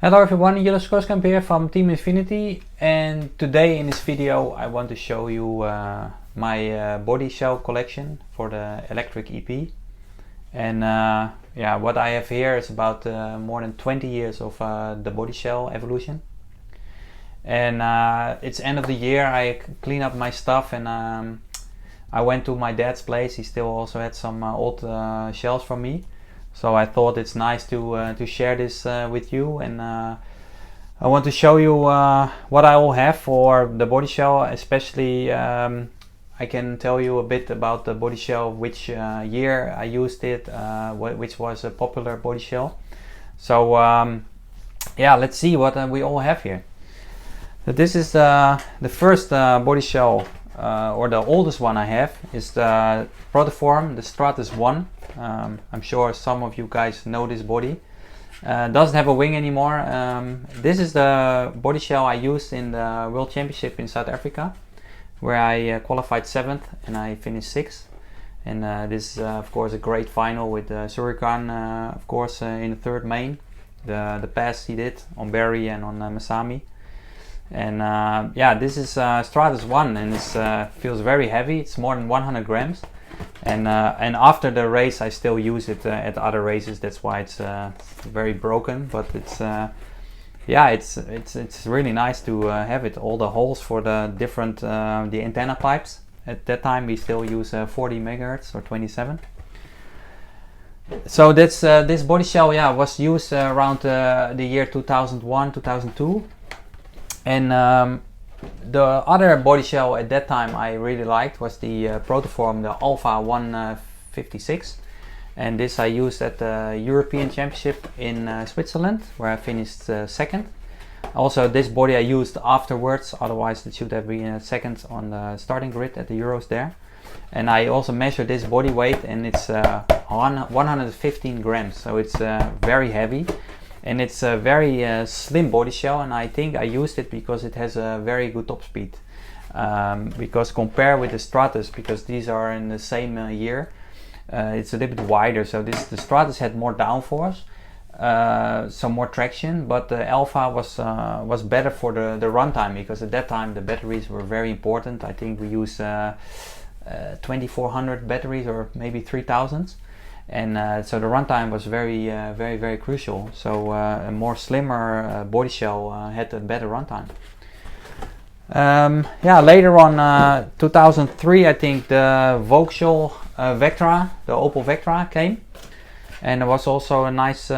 Hello everyone, Jilles Groskamp here from Team Infinity, and today in this video I want to show you my body shell collection for the electric EP. And what I have here is about more than 20 years of the body shell evolution. And it's end of the year, I clean up my stuff, and I went to my dad's place. He still also had some old shells from me. So I thought it's nice to share this with you, and I want to show you what I all have for the body shell. Especially I can tell you a bit about the body shell, which year I used it, which was a popular body shell. So let's see what we all have here. So this is the first body shell, or the oldest one I have, is the Protoform, the Stratus 1. I'm sure some of you guys know this body. Doesn't have a wing anymore. This is the body shell I used in the World Championship in South Africa, where I qualified 7th and I finished 6th. And this is of course a great final with Surikan, of course, in the third main. The pass he did on Barry and on Masami. And this is Stratus 1, and it feels very heavy. It's more than 100 grams. And after the race I still use it at other races. That's why it's very broken, but it's really nice to have it. All the holes for the different the antenna types. At that time we still use 40 megahertz or 27. So that's this body shell was used around the year 2001 2002. And the other body shell at that time I really liked was the Protoform, the Alpha 156, and this I used at the European Championship in Switzerland, where I finished second. Also, this body I used afterwards, otherwise it should have been second on the starting grid at the Euros there. And I also measured this body weight, and it's 115 grams, so it's very heavy. And it's a very slim body shell, and I think I used it because it has a very good top speed. Because compared with the Stratus, because these are in the same year, it's a little bit wider. So the Stratus had more downforce, some more traction, but the Alpha was better for the runtime, because at that time the batteries were very important. I think we used 2400 batteries or maybe 3000s. And so the runtime was very crucial. So a more slimmer body shell had a better runtime. Later on, 2003, I think the Vauxhall Vectra, the Opel Vectra came, and there was also a nice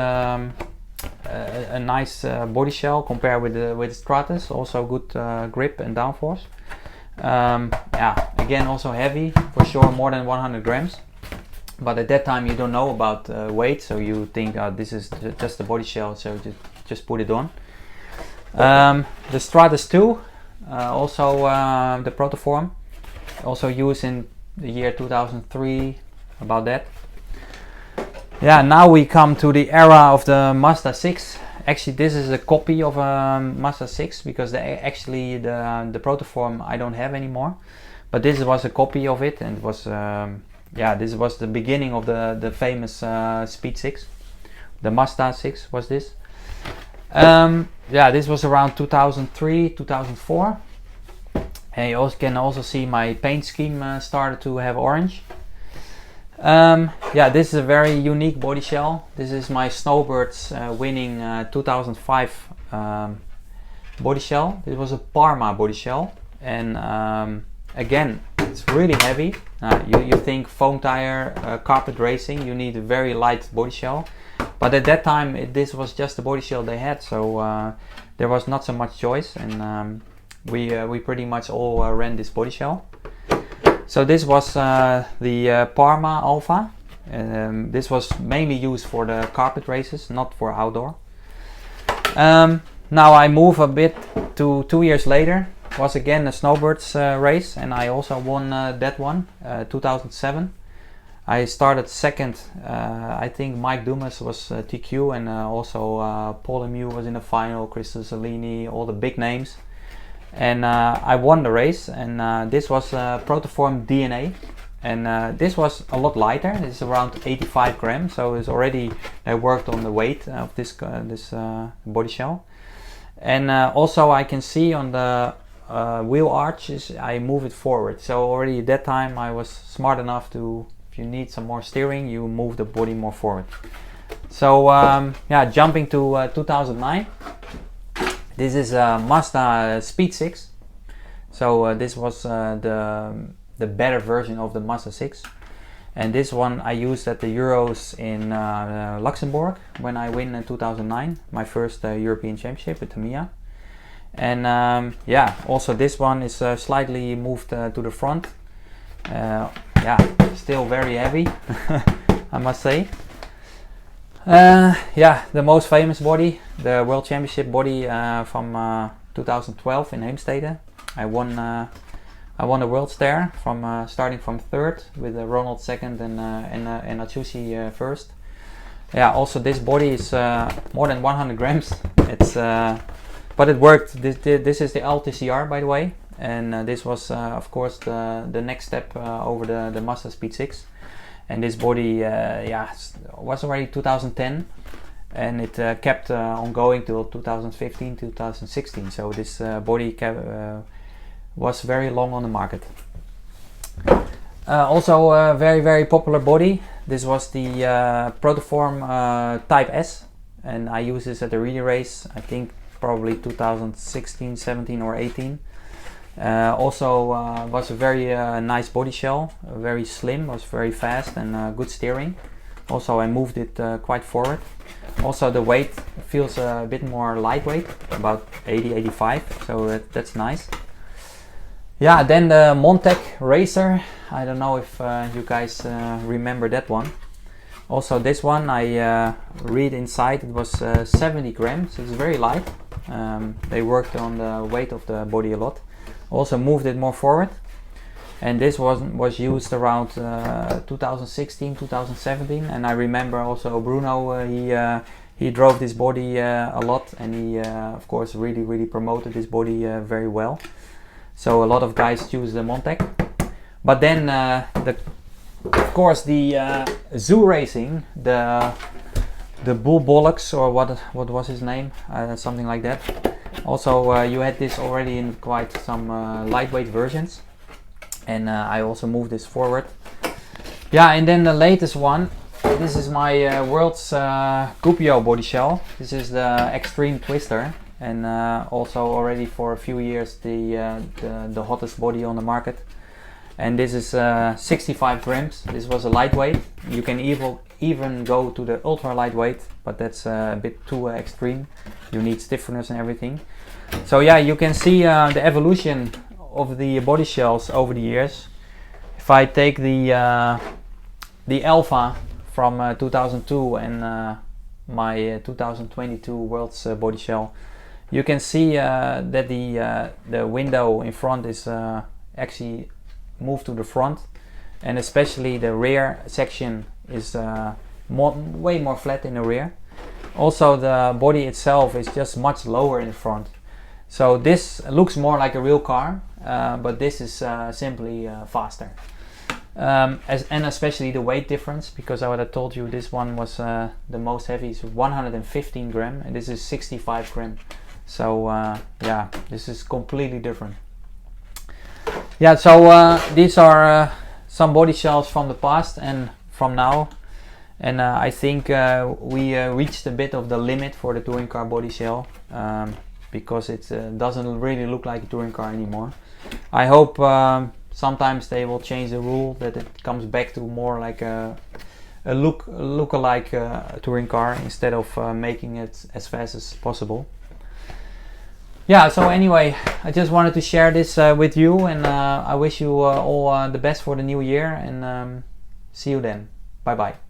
body shell compared with the Stratus. Also good grip and downforce. Again also heavy, for sure, more than 100 grams. But at that time you don't know about weight, so you think this is just a body shell, so just put it on. The Stratus 2, also the Protoform, also used in the year 2003, about that. Now we come to the era of the Mazda 6. Actually, this is a copy of a Mazda 6, because the Protoform I don't have anymore. But this was a copy of it, and it was this was the beginning of the famous Speed 6. The Mazda 6 was this. This was around 2003, 2004. And you also can also see my paint scheme started to have orange. This is a very unique body shell. This is my Snowbirds winning 2005 body shell. It was a Parma body shell, and again, it's really heavy. You think foam tire, carpet racing, you need a very light body shell. But at that time, this was just the body shell they had, so there was not so much choice, and we pretty much all ran this body shell. So this was the Parma Alpha. This was mainly used for the carpet races, not for outdoor. Now I move a bit to 2 years later. Was again a Snowbirds race, and I also won that one, 2007. I started second. I think Mike Dumas was TQ, and also Paul Lemieux was in the final, Christo Salini, all the big names. And I won the race, and this was Protoform DNA. and this was a lot lighter. This is around 85 grams, so it's already I worked on the weight of this body shell. And also I can see on the wheel arches I move it forward, so already at that time I was smart enough to, if you need some more steering, you move the body more forward. So yeah, jumping to 2009, this is a Mazda Speed 6. So this was the better version of the Mazda 6, and this one I used at the Euros in Luxembourg when I win in 2009, my first European Championship with Tamiya. And yeah, also this one is slightly moved to the front. Yeah, still very heavy, I must say. Yeah, the most famous body, the World Championship body from 2012 in Heemstede. I won the Worlds there, from starting from third with Ronald second and Atsushi first. Yeah, also this body is more than 100 grams. It's but it worked. This is the LTCR, by the way, and this was of course the next step over the Mazda Speed 6. And this body, yeah, was already 2010, and it kept on going till 2015, 2016. So this body was very long on the market. Also a very popular body. This was the Protoform Type S, and I used this at the relay race, I think probably 2016, 17 or 18. Also was a very nice body shell, very slim, was very fast, and good steering. Also I moved it quite forward. Also the weight feels a bit more lightweight, about 80-85, so that's nice. Yeah, then the Montec Racer, I don't know if you guys remember that one. Also this one, I read inside it was 70 grams, it's very light. They worked on the weight of the body a lot. Also moved it more forward, and this was used around 2016, 2017. And I remember also Bruno, he drove this body a lot, and he of course really promoted this body very well. So a lot of guys choose the Montec. But then of course the zoo racing, the Bull Bollocks, or what was his name, something like that. Also you had this already in quite some lightweight versions, and I also moved this forward. Yeah, and then the latest one, this is my World's Gubbio body shell. This is the Extreme Twister, and also already for a few years the hottest body on the market. And this is 65 grams. This was a lightweight. You can even go to the ultra lightweight, but that's a bit too extreme. You need stiffness and everything. So yeah, you can see the evolution of the body shells over the years. If I take the Alpha from 2002 and my 2022 World's body shell, you can see that the window in front is actually moved to the front, and especially the rear section is way more flat in the rear. Also the body itself is just much lower in the front. So this looks more like a real car, but this is simply faster. And especially the weight difference, because I would have told you this one was the most heavy, is 115 gram, and this is 65 gram. So yeah, this is completely different. Yeah, so these are some body shells from the past and from now, and I think we reached a bit of the limit for the touring car body shell, because it doesn't really look like a touring car anymore. I hope sometimes they will change the rule that it comes back to more like a look-alike touring car, instead of making it as fast as possible. Yeah, so anyway, I just wanted to share this with you, and I wish you all the best for the new year, and see you then. Bye bye.